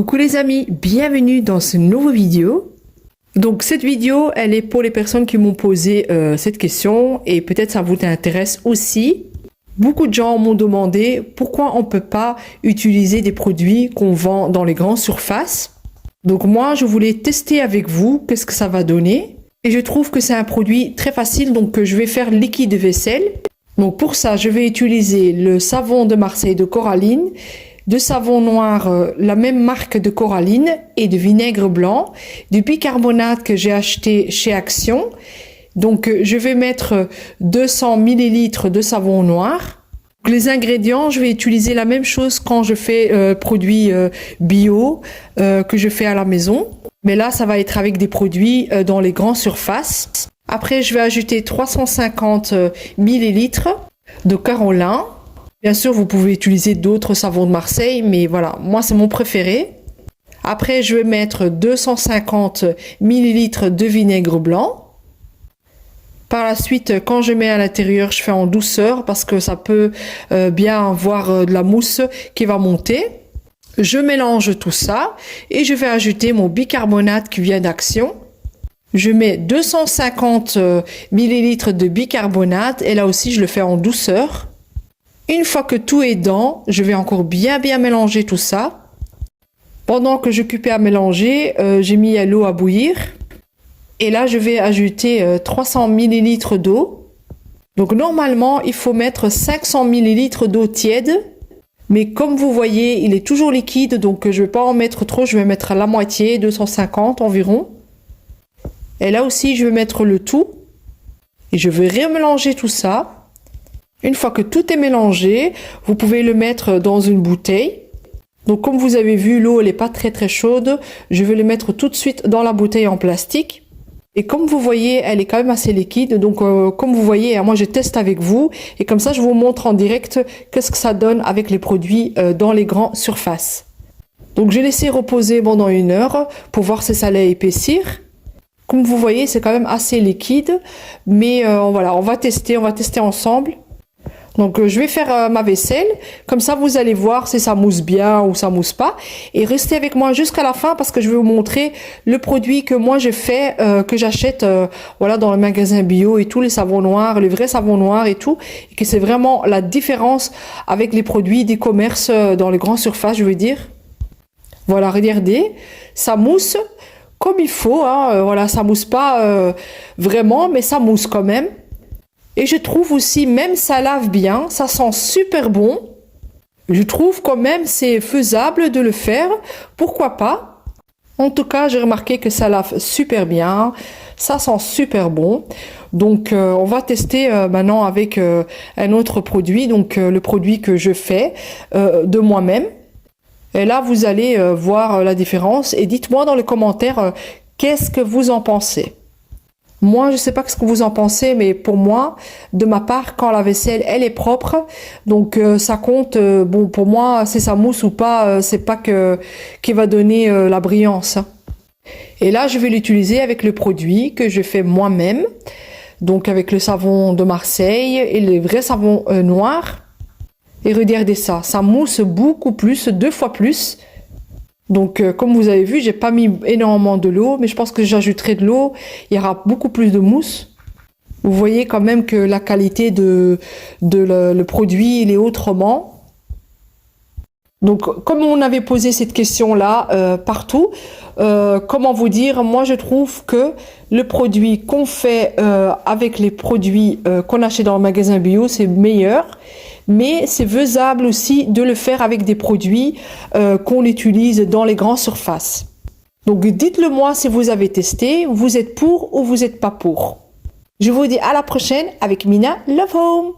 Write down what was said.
Coucou les amis, bienvenue dans ce nouveau vidéo. Donc cette vidéo, elle est pour les personnes qui m'ont posé cette question et peut-être ça vous intéresse aussi. Beaucoup de gens m'ont demandé pourquoi on ne peut pas utiliser des produits qu'on vend dans les grandes surfaces. Donc moi, je voulais tester avec vous qu'est-ce que ça va donner. Et je trouve que c'est un produit très facile, donc je vais faire liquide vaisselle. Donc pour ça, je vais utiliser le savon de Marseille de Coraline, de savon noir, la même marque de Coraline et de vinaigre blanc, du bicarbonate que j'ai acheté chez Action. Donc je vais mettre 200 ml de savon noir. Donc, les ingrédients, je vais utiliser la même chose quand je fais produits bio que je fais à la maison. Mais là, ça va être avec des produits dans les grandes surfaces. Après, je vais ajouter 350 ml de Carolin. Bien sûr, vous pouvez utiliser d'autres savons de Marseille, mais voilà, moi c'est mon préféré. Après, je vais mettre 250 ml de vinaigre blanc. Par la suite, quand je mets à l'intérieur, je fais en douceur parce que ça peut bien avoir de la mousse qui va monter. Je mélange tout ça et je vais ajouter mon bicarbonate qui vient d'Action. Je mets 250 ml de bicarbonate et là aussi je le fais en douceur. Une fois que tout est dedans, je vais encore bien mélanger tout ça. Pendant que j'occupais à mélanger, j'ai mis l'eau à bouillir. Et là, je vais ajouter 300 ml d'eau. Donc normalement, il faut mettre 500 ml d'eau tiède. Mais comme vous voyez, il est toujours liquide, donc je ne vais pas en mettre trop. Je vais mettre la moitié, 250 environ. Et là aussi, je vais mettre le tout. Et je vais remélanger tout ça. Une fois que tout est mélangé, vous pouvez le mettre dans une bouteille. Donc comme vous avez vu, l'eau elle n'est pas très chaude. Je vais le mettre tout de suite dans la bouteille en plastique. Et comme vous voyez, elle est quand même assez liquide. Donc comme vous voyez, moi je teste avec vous. Et comme ça, je vous montre en direct qu'est-ce que ça donne avec les produits dans les grandes surfaces. Donc j'ai laissé reposer pendant 1 heure pour voir si ça allait épaissir. Comme vous voyez, c'est quand même assez liquide. Mais voilà, on va tester ensemble. Donc je vais faire ma vaisselle, comme ça vous allez voir si ça mousse bien ou ça mousse pas. Et restez avec moi jusqu'à la fin parce que je vais vous montrer le produit que moi je fais, que j'achète voilà, dans le magasin bio et tous les savons noirs, les vrais savons noirs et tout. Et que c'est vraiment la différence avec les produits des commerces dans les grandes surfaces, je veux dire. Voilà, regardez, ça mousse comme il faut, hein, voilà, ça mousse pas vraiment, mais ça mousse quand même. Et je trouve aussi, même ça lave bien, ça sent super bon. Je trouve quand même c'est faisable de le faire, pourquoi pas. En tout cas, j'ai remarqué que ça lave super bien, ça sent super bon. Donc on va tester maintenant avec un autre produit, donc le produit que je fais de moi-même. Et là, vous allez voir la différence et dites-moi dans les commentaires qu'est-ce que vous en pensez. Moi, je ne sais pas ce que vous en pensez, mais pour moi, de ma part, quand la vaisselle, elle est propre, donc ça compte, bon, pour moi, si ça mousse ou pas, c'est pas qui va donner la brillance. Et là, je vais l'utiliser avec le produit que je fais moi-même, donc avec le savon de Marseille et les vrais savons noirs. Et regardez ça, ça mousse beaucoup plus, 2 fois plus. Donc, comme vous avez vu, j'ai pas mis énormément de l'eau, mais je pense que j'ajouterai de l'eau. Il y aura beaucoup plus de mousse. Vous voyez quand même que la qualité le produit, il est autrement. Donc, comme on avait posé cette question-là partout, comment vous dire, moi je trouve que le produit qu'on fait avec les produits qu'on achète dans le magasin bio, c'est meilleur. Mais c'est faisable aussi de le faire avec des produits qu'on utilise dans les grandes surfaces. Donc dites-le moi si vous avez testé, vous êtes pour ou vous n'êtes pas pour. Je vous dis à la prochaine avec Mina Love Home.